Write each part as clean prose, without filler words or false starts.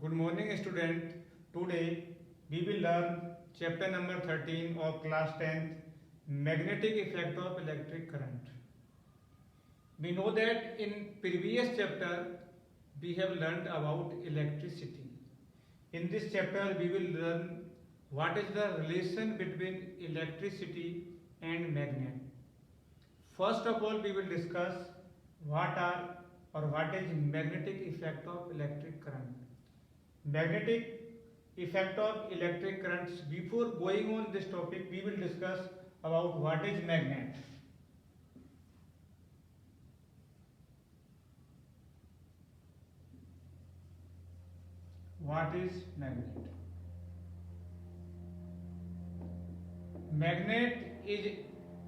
Good morning, student. Today we will learn chapter number 13 of class 10th, magnetic effect of electric current. We know that in previous chapter we have learned about electricity. In this chapter we will learn what is the relation between electricity and magnet. First of all, we will discuss what are or what is magnetic effect of electric current. Magnetic effect of electric currents. Before going on this topic, we will discuss about what is magnet. What is magnet? Magnet is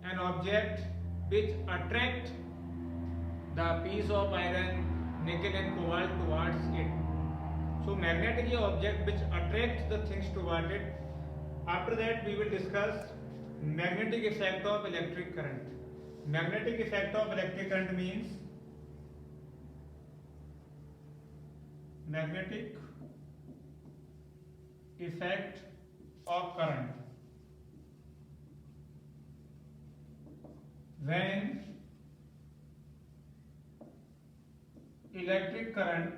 an object which attract the piece of iron, nickel and cobalt towards it. So magnet is an object which attracts the things toward it. After that we will discuss magnetic effect of electric current. Magnetic effect of electric current means magnetic effect of current. When electric current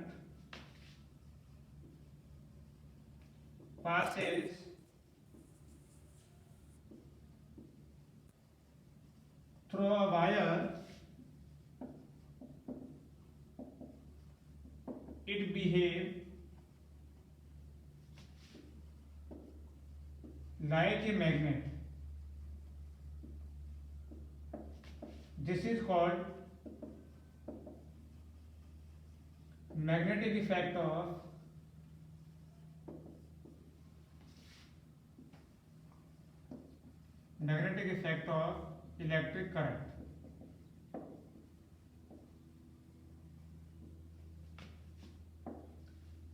passes through a wire, it behaves like a magnet. This is called magnetic effect of electric current.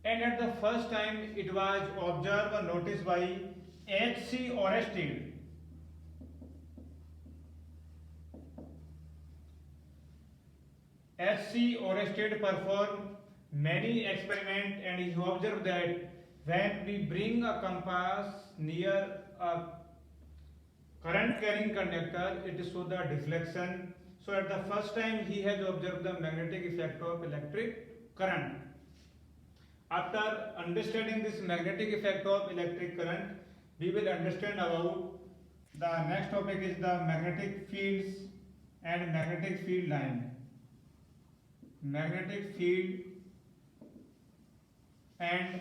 And at the first time it was observed or noticed by H.C. Oersted. H.C. Oersted performed many experiments and he observed that when we bring a compass near a current carrying conductor, it shows the deflection. So at the first time he has observed the magnetic effect of electric current. After understanding this magnetic effect of electric current, we will understand about the next topic is the magnetic fields and magnetic field line. Magnetic field and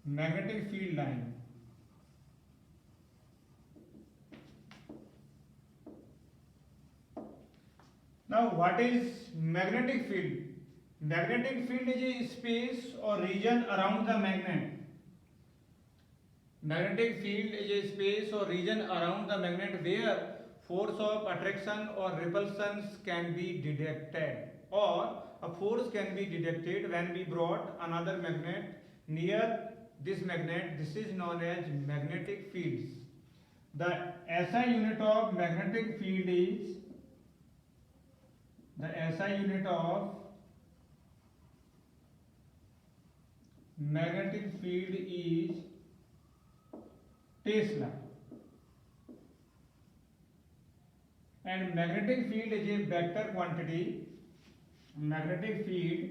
magnetic field line. Now what is magnetic field? Magnetic field is a space or region around the magnet. Magnetic field is a space or region around the magnet where force of attraction or repulsions can be detected, or a force can be detected when we brought another magnet near this magnet. This is known as magnetic fields. The SI unit of magnetic field is Tesla, and magnetic field is a vector quantity. Magnetic field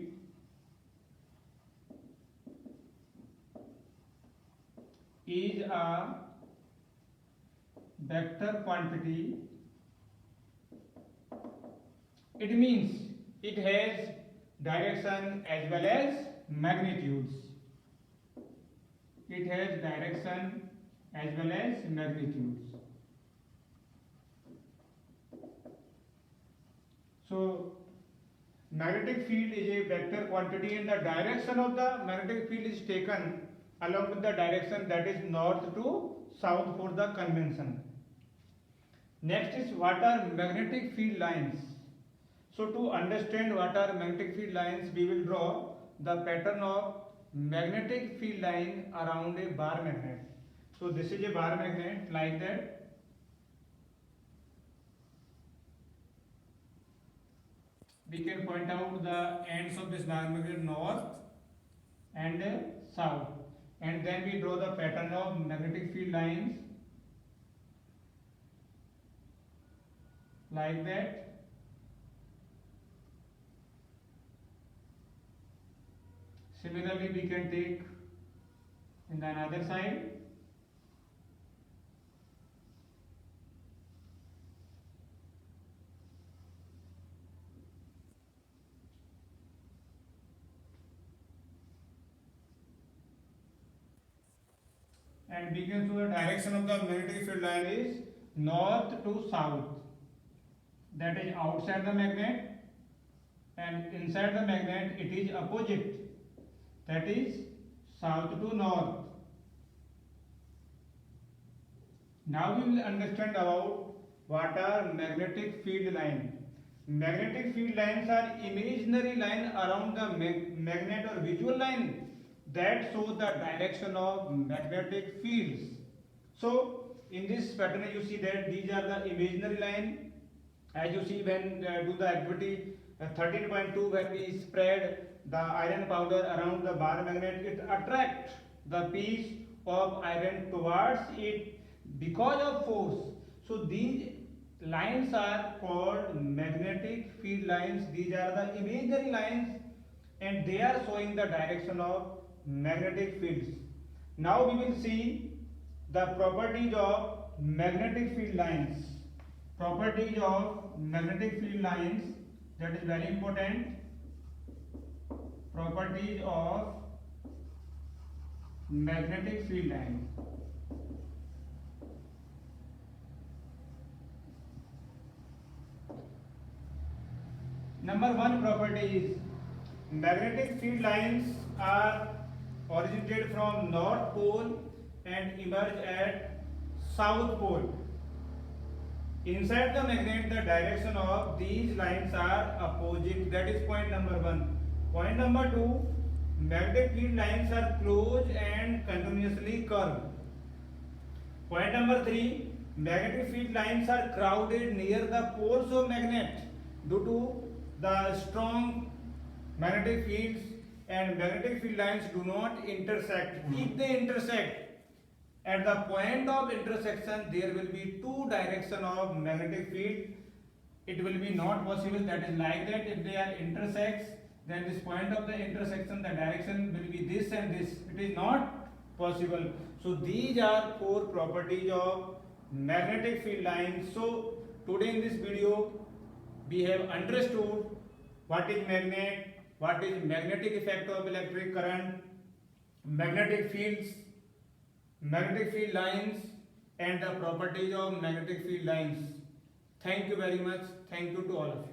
is a vector quantity. It means it has direction as well as magnitudes. It has direction as well as magnitudes. So magnetic field is a vector quantity and the direction of the magnetic field is taken along with the direction that is north to south for the convention. Next is what are magnetic field lines. So to understand what are magnetic field lines, we will draw the pattern of magnetic field line around a bar magnet. So this is a bar magnet like that. We can point out the ends of this bar magnet north, and south, and then we draw the pattern of magnetic field lines like that. Similarly, we can take in the another side. And we can show the direction of the magnetic field line is north to south. That is outside the magnet, and inside the magnet it is opposite. That is south to north. Now we will understand about what are magnetic field lines. Magnetic field lines are imaginary line around the magnet or visual line that show the direction of magnetic fields. So in this pattern you see that these are the imaginary line. As you see when do the activity 13.2, when we spread the iron powder around the bar magnet, it attracts the piece of iron towards it because of force. So these lines are called magnetic field lines. These are the imaginary lines and they are showing the direction of magnetic fields. Now we will see the properties of magnetic field lines. Properties of magnetic field lines, that is very important. Properties of magnetic field lines. Number one property is magnetic field lines are originated from north pole and emerge at south pole. Inside the magnet, the direction of these lines are opposite. That is point number one. Point number two, magnetic field lines are close and continuously curved. Point number three, magnetic field lines are crowded near the poles of magnet due to the strong magnetic fields, and magnetic field lines do not intersect. If they intersect, at the point of intersection there will be two direction of magnetic field. It will be not possible, that is like that. If they are intersects, then this point of the intersection, the direction will be this and this. It is not possible. So these are four properties of magnetic field lines. So today in this video we have understood what is magnet, what is magnetic effect of electric current, magnetic fields, magnetic field lines, and the properties of magnetic field lines. Thank you very much. Thank you to all of you.